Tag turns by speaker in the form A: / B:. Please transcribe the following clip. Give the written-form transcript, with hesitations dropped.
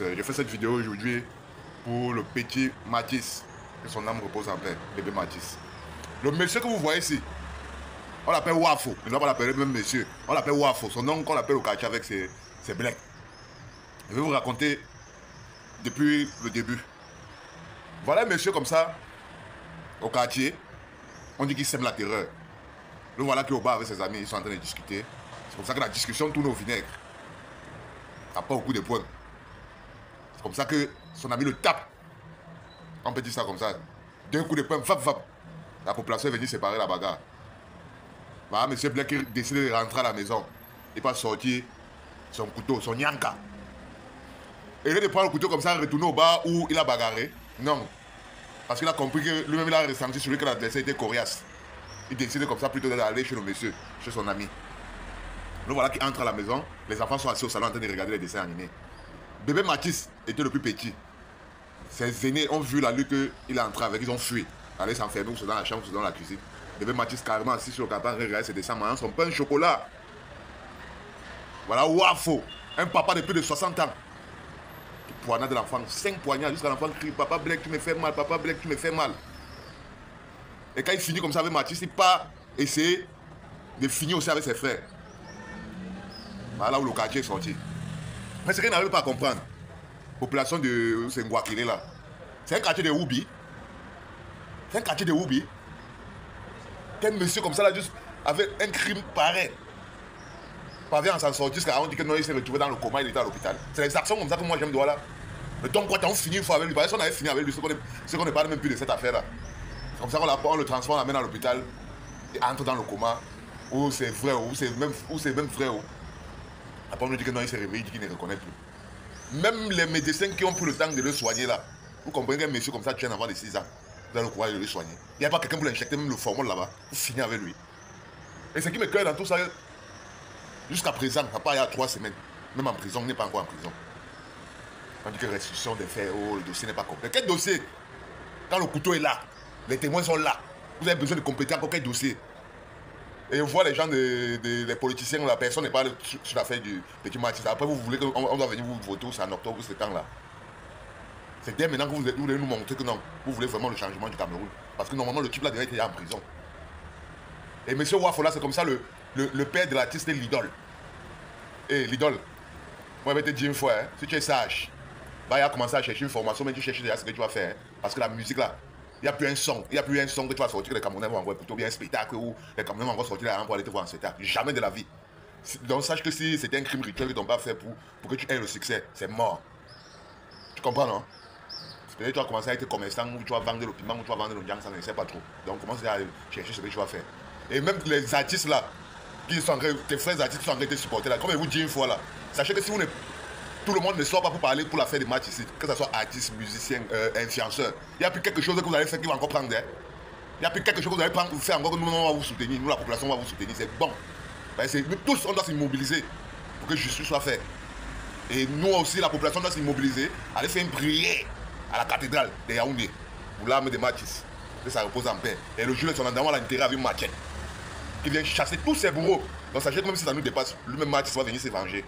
A: Je fais cette vidéo aujourd'hui pour le petit Mathis, que son âme repose en paix, bébé Mathis. Le monsieur que vous voyez ici, on l'appelle Wafo. Il ne doit pas l'appeler même monsieur. On l'appelle Wafo. Son nom qu'on l'appelle au quartier avec ses blés. Je vais vous raconter depuis le début. Voilà un monsieur comme ça, au quartier. On dit qu'il sème la terreur. Le voilà qui est au bar avec ses amis, ils sont en train de discuter. C'est comme ça que la discussion tourne au vinaigre. Ça pas au coup de poing. C'est comme ça que son ami le tape. On peut dire ça comme ça. D'un coup de poing, vap, vap. La population est venue séparer la bagarre. Voilà, monsieur Black décide de rentrer à la maison. Il va sortir son couteau, son yanka. Et il de prendre le couteau comme ça, retourner au bar où il a bagarré. Non. Parce qu'il a compris que lui-même il a ressenti celui que l'adversaire était coriace. Il décide comme ça plutôt d'aller chez le monsieur, chez son ami. Donc voilà qu'il entre à la maison. Les enfants sont assis au salon en train de regarder les dessins animés. Bébé Mathis était le plus petit. Ses aînés ont vu la lutte qu'il est entré avec. Ils ont fui. Aller s'enfermer dans la chambre ou dans la cuisine. Bébé Mathis carrément assis sur le canapé en train de regarder ses dessins mangeant son pain au chocolat. Voilà Wafo, un papa de plus de 60 ans. Qui poignarde l'enfant, 5 poignards jusqu'à l'enfant crie papa Black, tu me fais mal, papa Black, tu me fais mal. Et quand il finit comme ça avec Mathis, il part essayer de finir aussi avec ses frères. Voilà où le quartier est sorti. Mais ce qu'il n'arrive pas à comprendre, population de Senguakile là, c'est un quartier de Oubi. C'est un quartier de Oubi. Quel monsieur comme ça là, juste avec un crime pareil. Parvient à s'en sortir jusqu'à on dit que non, il s'est retrouvé dans le coma, il était à l'hôpital. C'est les actions comme ça que moi j'aime de voir là. Le temps quoi, on finit une fois avec lui. Parce qu'on avait fini avec lui, ce qu'on ne parle même plus de cette affaire là. C'est comme ça qu'on le transforme, on l'amène à l'hôpital, il entre dans le coma, ou c'est vrai, ou c'est même vrai. Après on nous dit que non, il s'est réveillé, il dit qu'il ne reconnaît plus. Même les médecins qui ont pris le temps de le soigner là, vous comprenez qu'un monsieur comme ça tue un enfant de 6 ans, vous avez le courage de le soigner. Il n'y a pas quelqu'un pour l'injecter, même le formol là-bas, vous finissez avec lui. Et ce qui me cueille dans tout ça, jusqu'à présent, à part il y a 3 semaines, même en prison, il n'est pas encore en prison. On dit que restitution des faits, oh, le dossier n'est pas complet. Quel dossier? Quand le couteau est là, les témoins sont là, vous avez besoin de compléter encore quel dossier? Et on voit les gens, les politiciens, la personne n'est pas sur l'affaire du petit Mathis. Après, vous voulez qu'on doit venir vous voter, c'est en octobre, ce temps-là. C'est dès maintenant que vous voulez nous montrer que non, vous voulez vraiment le changement du Cameroun. Parce que normalement, le type là devait être en prison. Et M. Wafola, c'est comme ça le père de l'artiste et l'idole. Et l'idole, moi je vais te dire une fois, hein, si tu es sage, bah, il a commencé à chercher une formation, mais tu cherches déjà ce que tu vas faire. Hein, parce que la musique là, il n'y a plus un son. Il n'y a plus un son que tu vas sortir que les Camerounais vont envoyer plutôt bien un spectacle où les Camerounais vont sortir là pour aller te voir en spectacle. Jamais de la vie. Donc sache que si c'était un crime rituel que tu n'as pas fait pour que tu aies le succès, c'est mort. Tu comprends, non? Peut-être que tu vas commencer à être commerçant, ou tu vas vendre le piment, ou tu vas vendre le yang, ça ne sait pas trop. Donc commence à chercher ce que tu vas faire. Et même les artistes là, qui sont tes frères artistes qui sont en train de te supporter là, comme je vous dis une fois là, sachez que si tout le monde ne sort pas pour parler pour la fête des matchs ici, que ce soit artistes, musiciens, influenceurs, il n'y a plus quelque chose que vous allez faire qui va encore prendre. Hein? Il n'y a plus quelque chose que vous allez faire encore que nous, on va vous soutenir, nous la population va vous soutenir, c'est bon. Ben, nous tous, on doit s'immobiliser pour que justice soit faite. Et nous aussi, la population doit s'immobiliser, aller faire une prière à la cathédrale de Yaoundé, pour l'âme de Mathis, que ça repose en paix. Et le jour de son endroit, on l'a enterré avec une machette, qui vient chasser tous ses bourreaux. Donc sachez que même si ça nous dépasse, lui-même Mathis va venir se venger.